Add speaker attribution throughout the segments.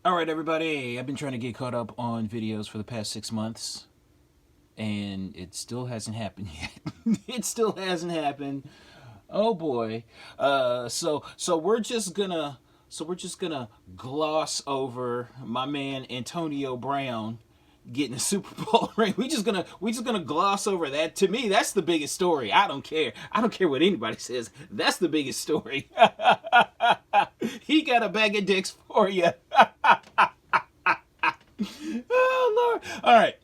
Speaker 1: All right, everybody. I've been trying to get caught up on videos for the past 6 months, and it still hasn't happened yet. It still hasn't happened. Oh boy. So we're just gonna gloss over my man Antonio Brown getting a Super Bowl ring. We just gonna gloss over that. To me, that's the biggest story. I don't care. I don't care what anybody says. That's the biggest story. He got a bag of dicks for you. Oh Lord! All right,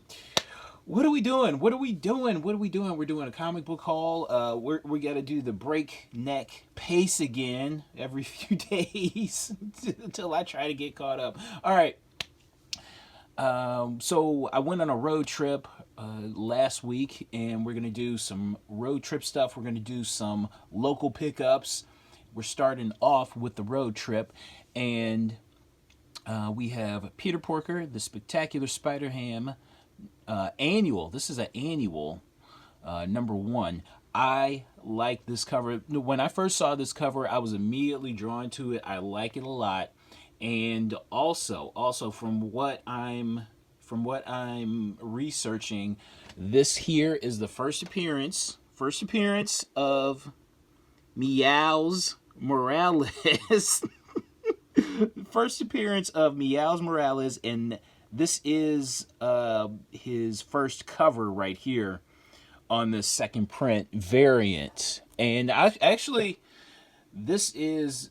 Speaker 1: what are we doing? What are we doing? What are we doing? We're doing a comic book haul. We got to do the breakneck pace again every few days until I try to get caught up. All right. So I went on a road trip last week, and we're gonna do some road trip stuff. We're gonna do some local pickups. We're starting off with the road trip, and we have Peter Porker, the Spectacular Spider Ham annual. This is an annual #1. I like this cover. When I first saw this cover, I was immediately drawn to it. I like it a lot, and also from what I'm researching, this here is the first appearance of Meows Morales. First appearance of Meows Morales, and this is his first cover right here on the second print variant. And actually, this is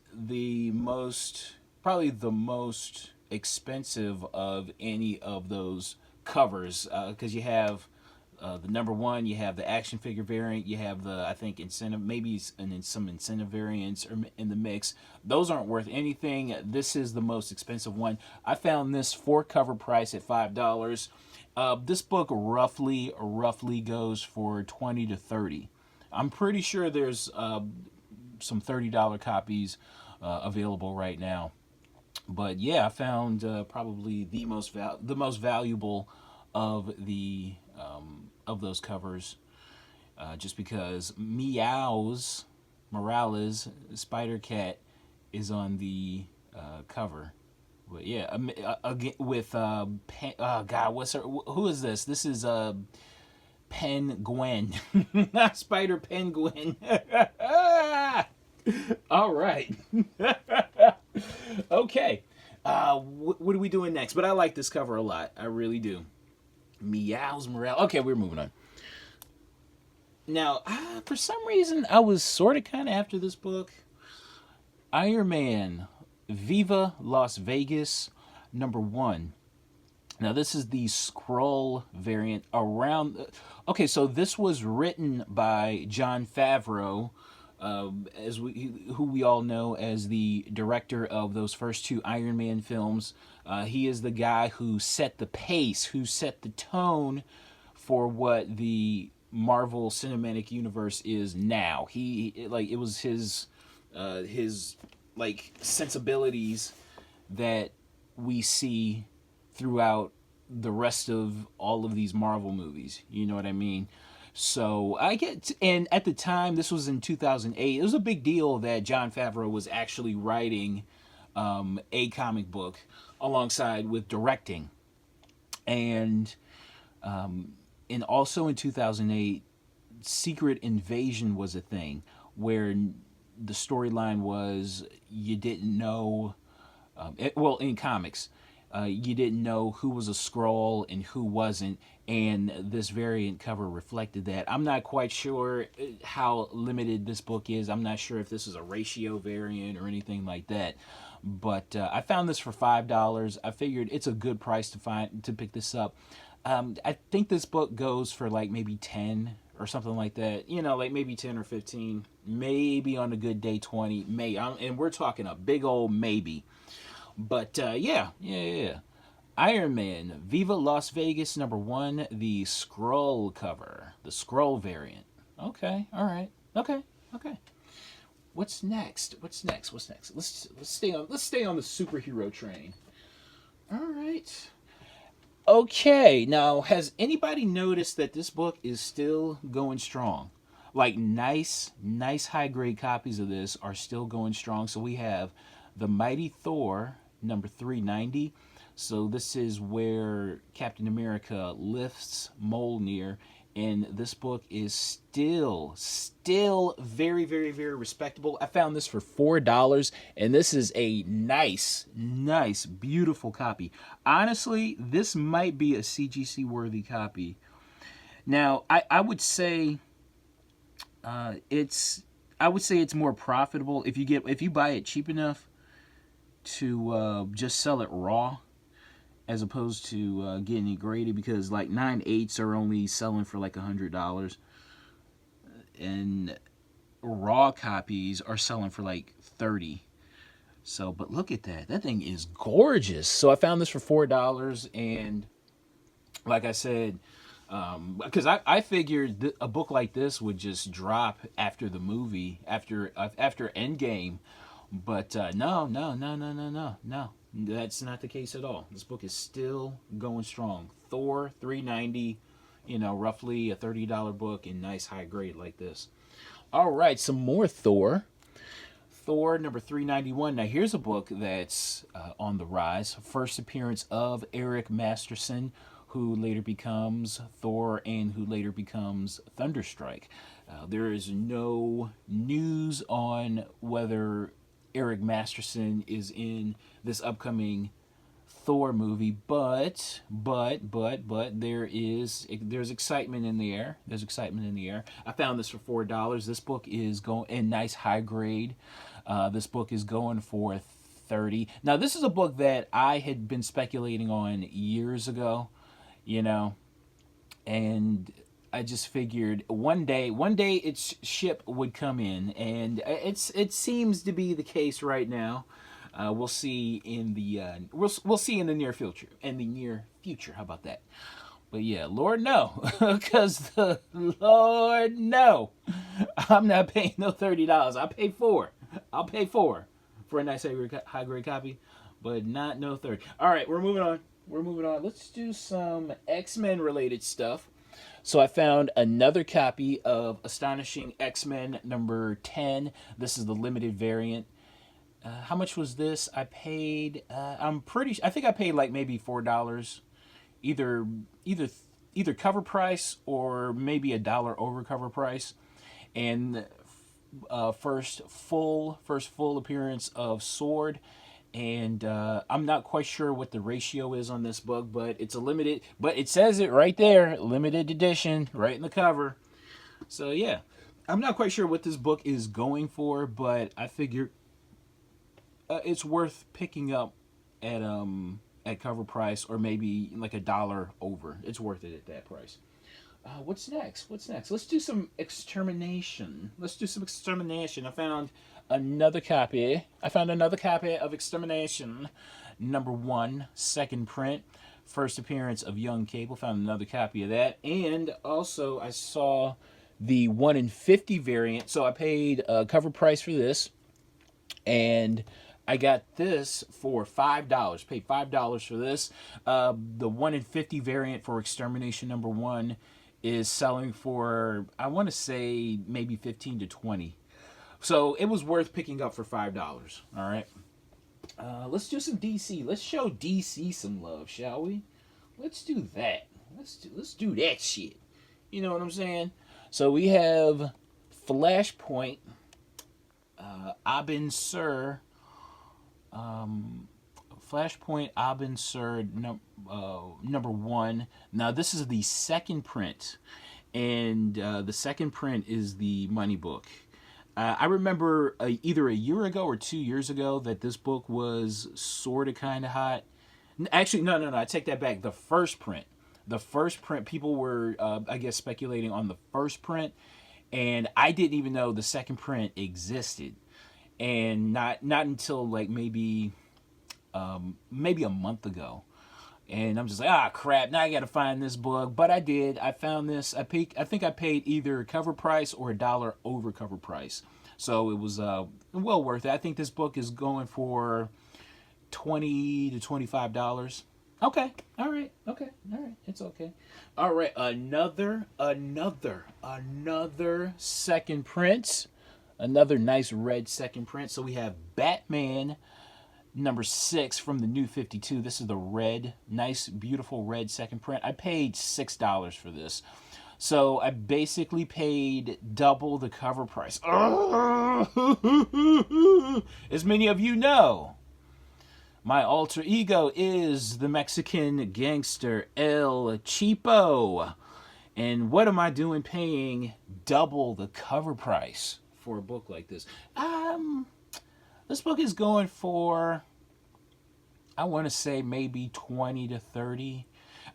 Speaker 1: probably the most expensive of any of those covers, because you have the #1, you have the action figure variant, you have the, I think, incentive, maybe some incentive variants are in the mix. Those aren't worth anything. This is the most expensive one. I found this for cover price at $5. This book roughly goes for 20 to 30. I'm pretty sure there's some $30 copies available right now. But yeah, I found probably the most valuable of those covers, just because Meows Morales Spider Cat is on the cover. But yeah, again with God, who is this? This is Penguin, not Spider Penguin. All right. Okay. What are we doing next? But I like this cover a lot. I really do. Meows Morale. Okay, we're moving on. Now, for some reason, I was sort of kind of after this book. Iron Man, Viva Las Vegas, #1. Now, this is the scroll variant around. Okay, so this was written by Jon Favreau, who we all know as the director of those first two Iron Man films. He is the guy who set the pace, who set the tone for what the Marvel Cinematic Universe is now. It was his like sensibilities that we see throughout the rest of all of these Marvel movies. You know what I mean? So and at the time, this was in 2008. It was a big deal that Jon Favreau was actually writing a comic book alongside with directing, and also in 2008, Secret Invasion was a thing where the storyline was you didn't know. Well, in comics, you didn't know who was a Skrull and who wasn't, and this variant cover reflected that. I'm not quite sure how limited this book is. I'm not sure if this is a ratio variant or anything like that. But I found this for $5. I figured it's a good price to pick this up. I think this book goes for like maybe 10 or something like that. Like maybe 10 or 15, maybe on a good day 20, and we're talking a big old maybe. But yeah. Iron Man, Viva Las Vegas, #1, the scroll cover, the scroll variant. Okay, all right, okay. What's next? Let's stay on the superhero train. All right. Okay, now has anybody noticed that this book is still going strong? Like nice high grade copies of this are still going strong. So we have the Mighty Thor number 390. So this is where Captain America lifts Mjolnir, and this book is still very, very, very respectable. I found this for $4, and this is a nice, beautiful copy. Honestly, this might be a CGC worthy copy. Now, I would say it's more profitable if you buy it cheap enough to just sell it raw, as opposed to getting it graded, because like 9/8 are only selling for like $100, and raw copies are selling for like 30. So, but look at that thing is gorgeous. So I found this for $4, and like I said, because I figured a book like this would just drop after the movie, after Endgame, but no. That's not the case at all. This book is still going strong. Thor 390, roughly a $30 book in nice high grade like this. All right, some more Thor. Thor number 391. Now here's a book that's on the rise. First appearance of Eric Masterson, who later becomes Thor and who later becomes Thunderstrike. There is no news on whether Eric Masterson is in this upcoming Thor movie, but there's excitement in the air. There's excitement in the air. I found this for $4. This book is going in nice high grade. This book is going for 30. Now this is a book that I had been speculating on years ago, and I just figured one day its ship would come in, and it seems to be the case right now. We'll see in the we'll see in the near future. How about that? But yeah, Lord no, because the Lord no, I'm not paying no $30. I'll pay $4 for a nice high grade copy, but not no 30. All right, we're moving on. Let's do some X-Men related stuff. So I found another copy of Astonishing X-Men number 10. This is the limited variant. How much was this? I paid. I think I paid like maybe $4, either cover price or maybe $1 over cover price. And first full appearance of Sword. And I'm not quite sure what the ratio is on this book, but it's a limited. But it says it right there, limited edition, right in the cover. So yeah, I'm not quite sure what this book is going for, but I figure it's worth picking up at cover price, or maybe like $1 over. It's worth it at that price. What's next? Let's do some extermination. I found another copy of Extermination number 1, second print. First appearance of Young Cable. Found another copy of that. And also I saw the 1 in 50 variant. So I paid cover price for this. And I got this for $5. Paid $5 for this. The 1 in 50 variant for Extermination number 1 is selling for, I want to say, maybe 15 to 20. So it was worth picking up for $5. All right. Let's do some DC. Let's show DC some love, shall we? Let's do that. Let's do that shit. You know what I'm saying? So we have Flashpoint, Abin Sur, Flashpoint Abin Sur number 1. Now this is the second print, and the second print is the money book. I remember either a year ago or 2 years ago that this book was sort of kind of hot. Actually, no, I take that back. The first print, people were, I guess, speculating on the first print, and I didn't even know the second print existed, and not until like maybe a month ago. And I'm just like, crap, now I gotta find this book. But I did. I found this. I think I paid either cover price or $1 over cover price. So it was well worth it. I think this book is going for $20 to $25. Okay. All right. It's okay. All right. Another second print. Another nice red second print. So we have Batman number 6 from the New 52. This is the red, nice, beautiful red second print. I paid $6 for this. So I basically paid double the cover price. As many of you know, my alter ego is the Mexican gangster El Cheapo. And what am I doing paying double the cover price for a book like this? This book is going for, I want to say maybe 20 to 30.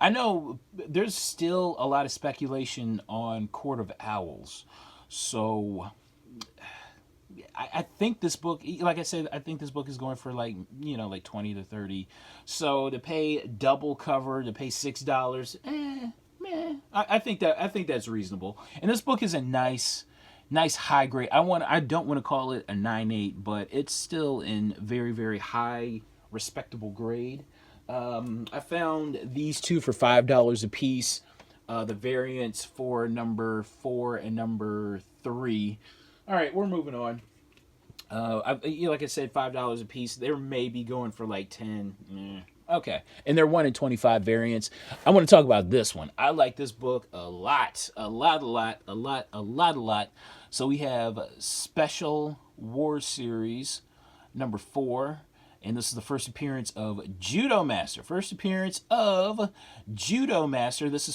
Speaker 1: I know there's still a lot of speculation on Court of Owls. So I think this book, like I said, I think this book is going for like 20 to 30. So to pay double cover, to pay $6, I think that's reasonable. And this book is a nice high grade. I don't want to call it a 9.8, but it's still in very, very high respectable grade. I found these two for $5 a piece. The variants for number 4 and number 3. All right, we're moving on. Like I said, $5 a piece. They may be going for like 10. Okay, and they're 1 in 25 variants. I want to talk about this one. I like this book a lot. So we have Special War Series number 4. And this is the first appearance of Judo Master. This is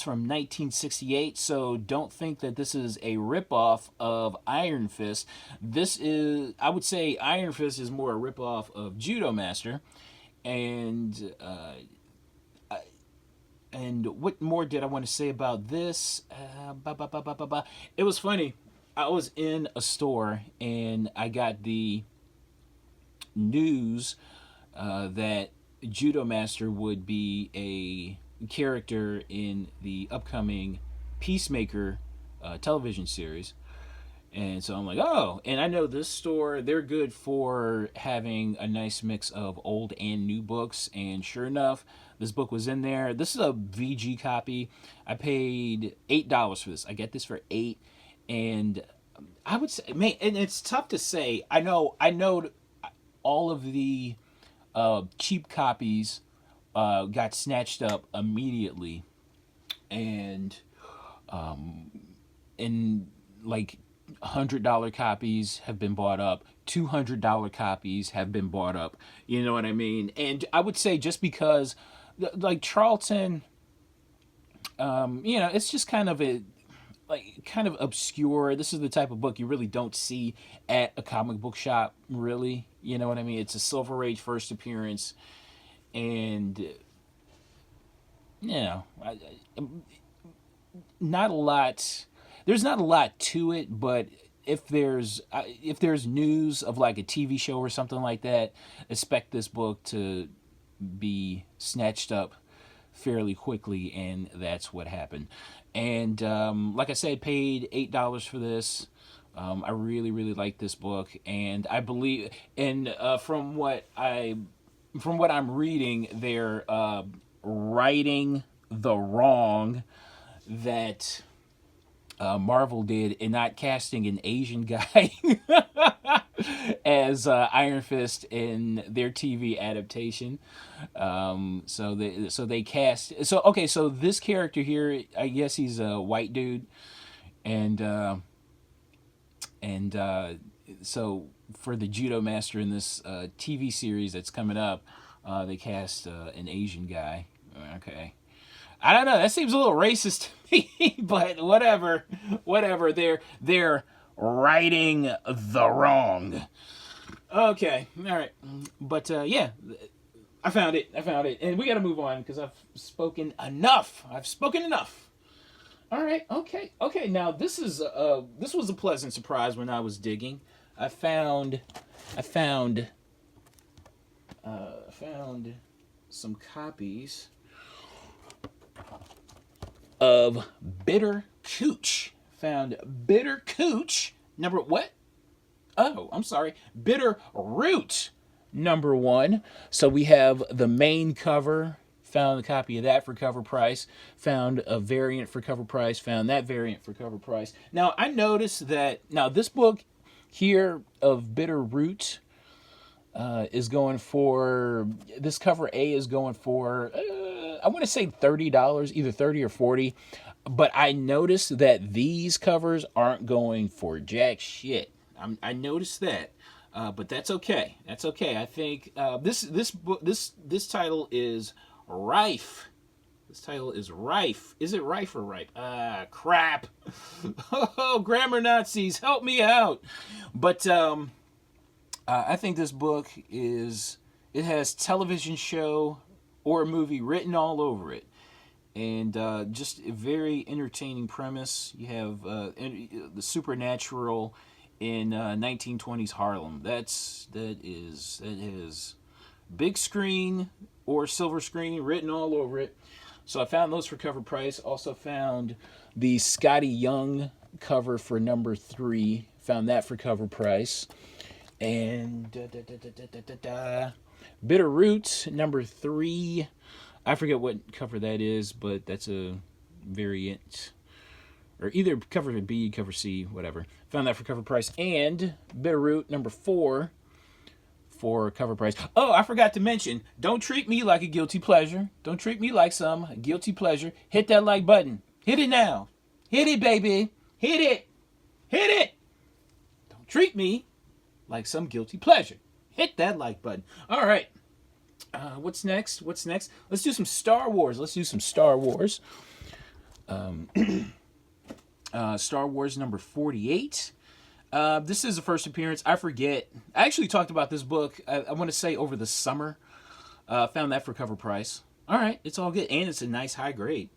Speaker 1: from 1968, so don't think that this is a ripoff of Iron Fist. I would say Iron Fist is more a ripoff of Judo Master. And what more did I want to say about this? It was funny. I was in a store and I got the news that Judo Master would be a character in the upcoming Peacemaker television series. And so I'm like, oh, and I know this store, they're good for having a nice mix of old and new books. And sure enough, this book was in there. This is a VG copy. I paid $8 for this. I get this for $8. And I would say, man, and it's tough to say. I know all of the cheap copies got snatched up immediately. And like $100 copies have been bought up, $200 copies have been bought up. You know what I mean? And I would say just because, like Charlton, it's just kind of obscure. This is the type of book you really don't see at a comic book shop, really. You know what I mean? It's a Silver Age first appearance, and not a lot. There's not a lot to it, but if there's news of like a TV show or something like that, expect this book to be snatched up fairly quickly, and that's what happened. And like I said, paid $8 for this. I really, really like this book, and I believe, and from what I'm reading, they're righting the wrong that Marvel did in not casting an Asian guy as Iron Fist in their TV adaptation. So they cast. So okay, so this character here, I guess he's a white dude, and so for the Judo Master in this TV series that's coming up, they cast an Asian guy. Okay. I don't know. That seems a little racist to me, but whatever. They're righting the wrong. Okay, all right. But yeah, I found it, and we got to move on because I've spoken enough. All right. Okay. Now this was a pleasant surprise when I was digging. I found some copies of Bitter Cooch. Found Bitter Cooch number what? Oh, I'm sorry. Bitter Root number 1. So we have the main cover. Found a copy of that for cover price. Found a variant for cover price. Found that variant for cover price. Now I noticed that this book here of Bitter Root, is going for, this cover A is going for, I want to say $30, either 30 or 40. But I noticed that these covers aren't going for jack shit. I noticed that. But that's okay. That's okay. I think this title is rife. This title is rife. Is it rife or ripe? Crap. Oh, grammar Nazis, help me out. But I think this book it has television show or movie written all over it. And just a very entertaining premise. You have the supernatural in 1920s Harlem. That is big screen or silver screen written all over it. So I found those for cover price. Also found the Scotty Young cover for number 3. Found that for cover price. And Bitter Root number 3. I forget what cover that is, but that's a variant. Or either cover B, cover C, whatever. Found that for cover price. And Bitter Root number 4 for cover price. Oh, I forgot to mention, don't treat me like a guilty pleasure. Don't treat me like some guilty pleasure. Hit that like button. Hit it now. Hit it, baby. Hit it. Hit it. Don't treat me like some guilty pleasure. Hit that like button. All right. What's next? Let's do some Star Wars. Star Wars number 48. This is the first appearance. I forget. I actually talked about this book, I want to say, over the summer. Found that for cover price. All right. It's all good. And it's a nice high grade.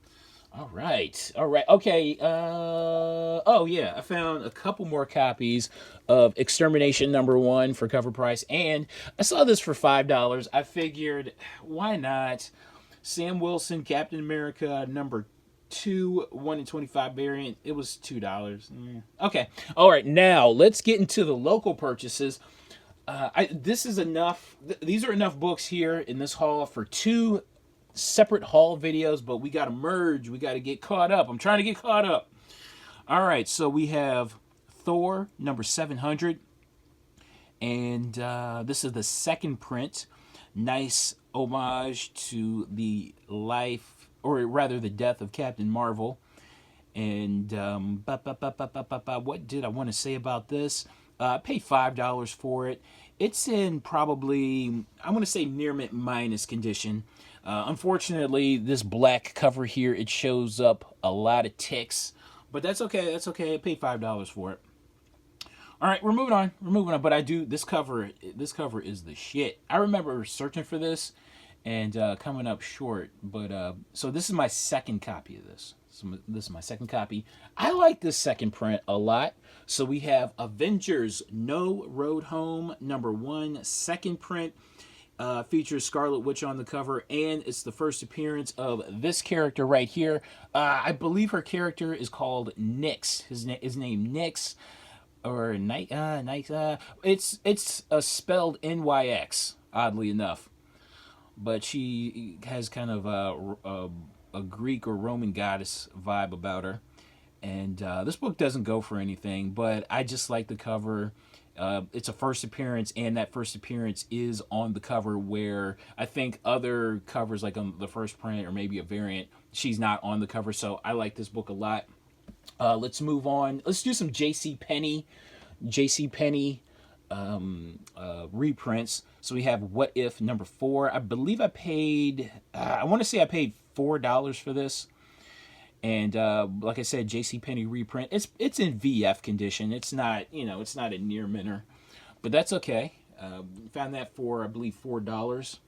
Speaker 1: All right. Okay. Oh, yeah. I found a couple more copies of Extermination number 1 for cover price. And I saw this for $5. I figured, why not? Sam Wilson, Captain America number 2, 1 in 25 variant. It was $2. Okay. All right. Now, let's get into the local purchases. This is enough. These are enough books here in this haul for 2 separate haul videos, but we got to merge. We got to get caught up. I'm trying to get caught up. All right, so we have Thor number 700, and this is the second print. Nice homage to the life, or rather the death of Captain Marvel. And what did I want to say about this? I paid $5 for it. It's in probably, I want to say, near mint minus condition. Unfortunately, this black cover here, it shows up a lot of ticks. But that's okay. That's okay. I paid $5 for it. All right, we're moving on. But this cover is the shit. I remember searching for this and coming up short. But so this is my second copy of this. This is my second copy. I like this second print a lot. So we have Avengers No Road Home number 1, second print. Features Scarlet Witch on the cover, and it's the first appearance of this character right here. I believe her character is called Nyx. His name Nyx, or Nyx. It's spelled Nyx, oddly enough, but she has kind of a Greek or Roman goddess vibe about her. And this book doesn't go for anything, but I just like the cover. It's a first appearance, and that first appearance is on the cover, where I think other covers, like on the first print or maybe a variant, she's not on the cover. So I like this book a lot. Let's move on. Let's do some JCPenney reprints. So we have What If number 4. I believe I paid, I want to say I paid $4 for this. And like I said, JCPenney reprint. It's in VF condition. It's not, it's not a near minter, but that's okay. Found that for, I believe, $4.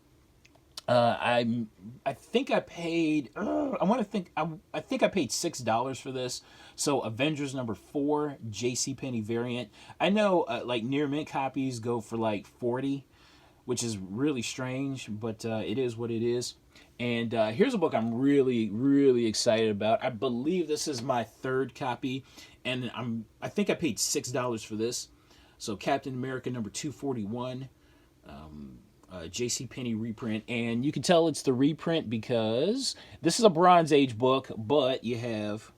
Speaker 1: I think I paid. I think I paid $6 for this. So Avengers number 4, JCPenney variant. I know like near mint copies go for like 40, which is really strange, but it is what it is. And here's a book I'm really, really excited about. I believe this is my third copy, and I think I paid $6 for this. So Captain America number 241, JCPenney reprint, and you can tell it's the reprint because this is a Bronze Age book, but you have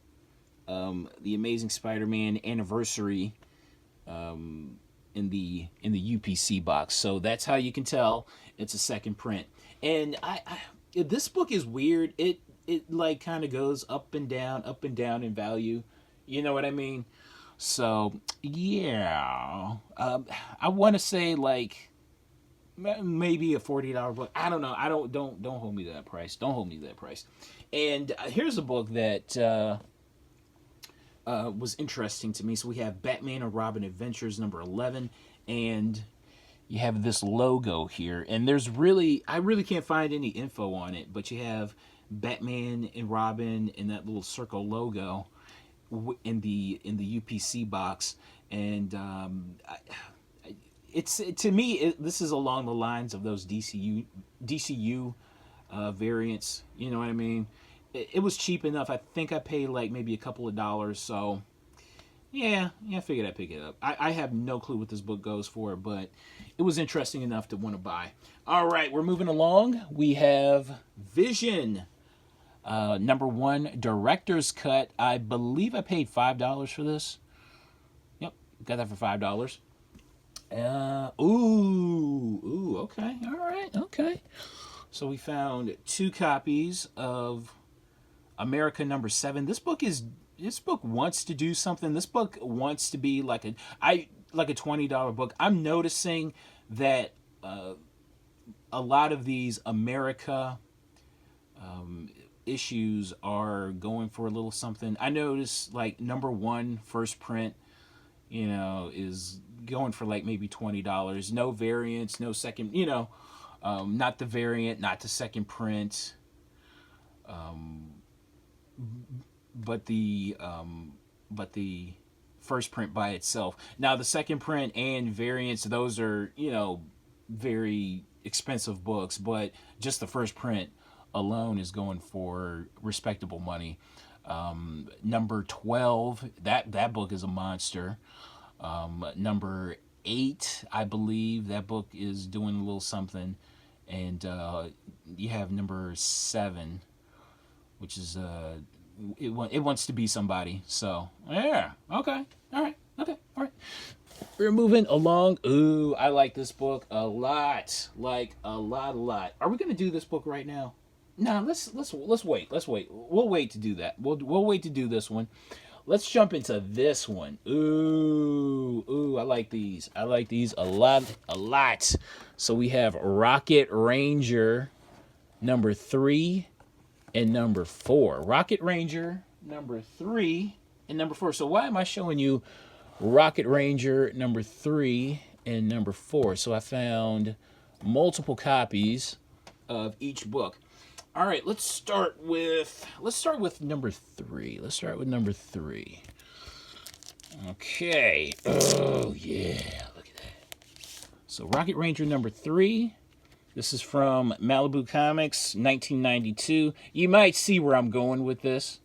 Speaker 1: the Amazing Spider-Man anniversary in the UPC box. So that's how you can tell it's a second print. And I this book is weird. It like kind of goes up and down in value. You know what I mean? So yeah, I want to say like maybe a $40 book. I don't know. I don't hold me to that price. Don't hold me to that price. And here's a book that was interesting to me. So we have Batman and Robin Adventures number 11, and you have this logo here. And I really can't find any info on it, but you have Batman and Robin and that little circle logo in the UPC box, and it's to me this is along the lines of those DCU variants. You know what I mean? It was cheap enough. I think I paid like maybe a couple of dollars. So yeah, I figured I'd pick it up. I have no clue what this book goes for, but it was interesting enough to want to buy. All right, we're moving along. We have Vision. Number 1, director's cut. I believe I paid $5 for this. Yep, got that for $5. Okay, all right, okay. So we found 2 copies of America number 7. This book wants to do something. This book wants to be like a $20 book. I'm noticing that a lot of these America issues are going for a little something. I noticed like number 1 first print, is going for like maybe $20. No variants, no second, not the variant, not the second print, but the first print by itself. Now the second print and variants, those are very expensive books, but just the first print alone is going for respectable money. Number 12, that book is a monster. Number 8, I believe that book is doing a little something, and you have number 7, which is it wants to be somebody. So yeah, okay, all right, we're moving along. Ooh, I like this book a lot, like a lot. Are we gonna do this book right now? No, let's wait. We'll wait to do that. We'll wait to do this one. Let's jump into this one. Ooh, I like these. I like these a lot. So we have Rocket Ranger number 3 and number 4. Rocket Ranger number 3 and number 4. So why am I showing you Rocket Ranger number 3 and number 4? So I found multiple copies of each book. All right, let's start with number 3. Let's start with number 3. Okay. Oh yeah, look at that. So Rocket Ranger number 3. This is from Malibu Comics, 1992. You might see where I'm going with this.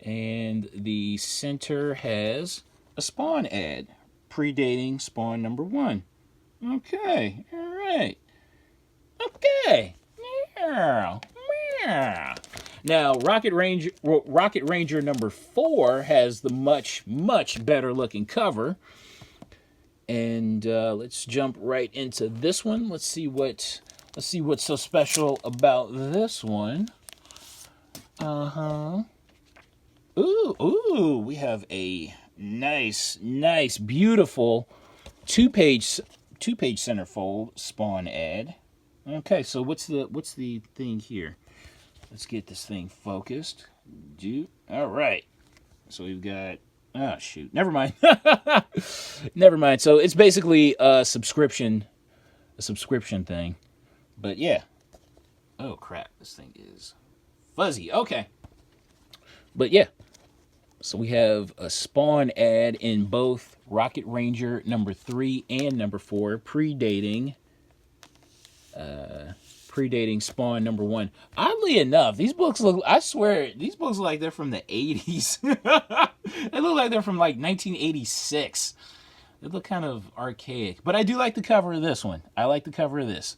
Speaker 1: And the center has a Spawn ad, predating Spawn number 1. Okay, all right. Okay. Yeah. Now, Rocket Ranger number 4 has the much better looking cover. And let's jump right into this one. Let's see what's so special about this one. Ooh, we have a nice, beautiful two-page centerfold Spawn ad. Okay, so what's the thing here? Let's get this thing focused. All right. So we've got. Oh shoot! Never mind. So it's basically a subscription thing. But yeah. Oh crap! This thing is fuzzy. Okay. But yeah. So we have a Spawn ad in both Rocket Ranger number 3 and number 4, predating Spawn number 1. Oddly enough, these books look like they're from the 80s. They look like they're from like 1986. They look kind of archaic. But I do like the cover of this one. I like the cover of this.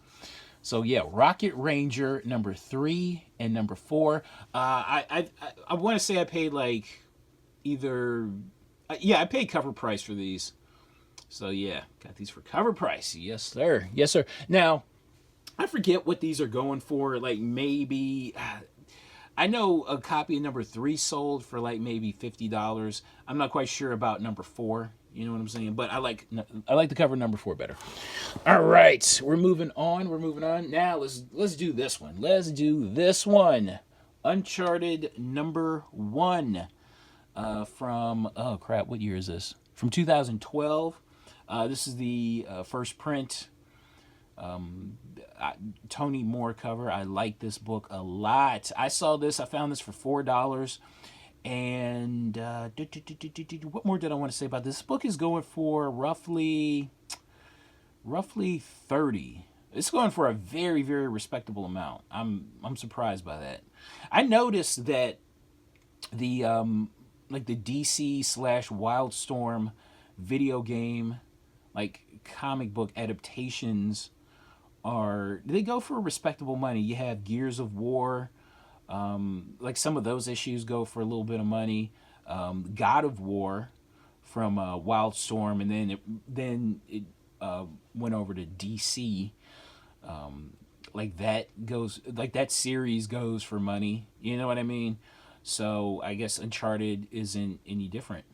Speaker 1: So yeah, Rocket Ranger number 3 and number 4. I want to say I paid like either Yeah, I paid cover price for these. So yeah, got these for cover price. Yes, sir. Yes, sir. Now, I forget what these are going for. Like maybe I know a copy of number 3 sold for like maybe $50. I'm not quite sure about number 4. You know what I'm saying? But I like the cover number 4 better. All right, we're moving on. We're moving on. Now let's do this one. Let's do this one. Uncharted number 1 from oh crap, what year is this? From 2012. This is the first print Tony Moore cover. I like this book a lot. I found this for $4. And what more did I want to say about this? This book is going for roughly 30. It's going for a very, very respectable amount. I'm surprised by that. I noticed that the like the DC / Wildstorm video game, like comic book adaptations, they go for respectable money. You have Gears of War, like some of those issues go for a little bit of money. God of War from Wildstorm, and then it went over to DC. Like that series goes for money. You know what I mean? So I guess Uncharted isn't any different.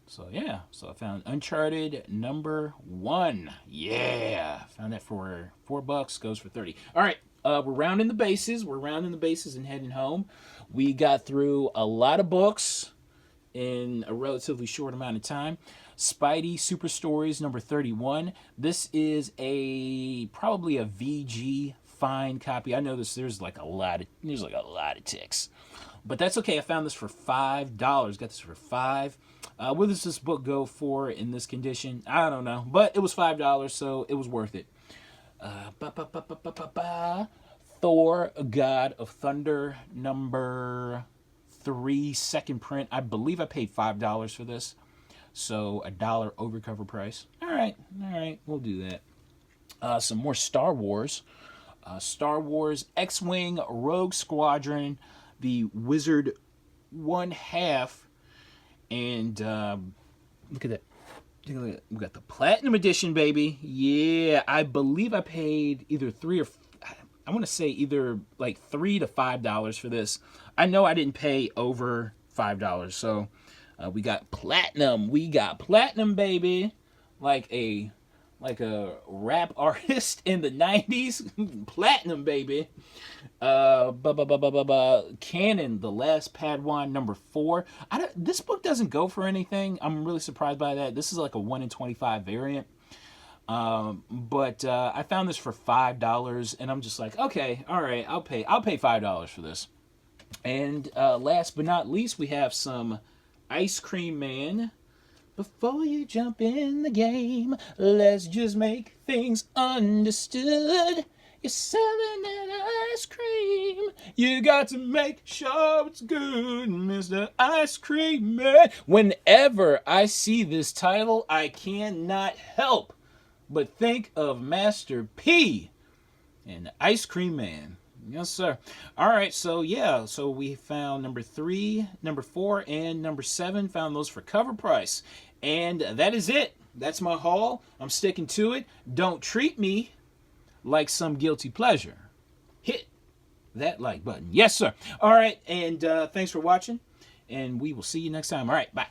Speaker 1: So yeah, so I found Uncharted number 1. Yeah, found that for $4. Goes for 30. All right, we're rounding the bases. We're rounding the bases and heading home. We got through a lot of books in a relatively short amount of time. Spidey Super Stories number 31. This is probably a VG fine copy. I know there's a lot of ticks. But that's okay. I found this for $5. Got this for $5. What does this book go for in this condition? I don't know. But it was $5, so it was worth it. Thor, God of Thunder, number 3, second print. I believe I paid $5 for this. So $1 over cover price. All right. We'll do that. Some more Star Wars. Star Wars X-Wing Rogue Squadron, the Wizard 1/2, and look at that. We got the Platinum Edition, baby. Yeah, I believe I paid either $3 to $5 for this. I know I didn't pay over $5, so we got Platinum. We got Platinum, baby. Like a rap artist in the 90s. Platinum, baby. Canon, The Last Padawan, number 4. This book doesn't go for anything. I'm really surprised by that. This is like a 1 in 25 variant. But I found this for $5, and I'm just like, okay, all right, I'll pay $5 for this. And last but not least, we have some Ice Cream Man. Before you jump in the game, let's just make things understood. You're selling that ice cream. You got to make sure it's good, Mr. Ice Cream Man. Whenever I see this title, I cannot help but think of Master P and Ice Cream Man. Yes, sir. All right, so yeah, so we found number 3, number 4, and number 7. Found those for cover price. And that is it. That's my haul. I'm sticking to it. Don't treat me like some guilty pleasure. Hit that like button. Yes, sir. All right, and thanks for watching, and we will see you next time. All right, bye.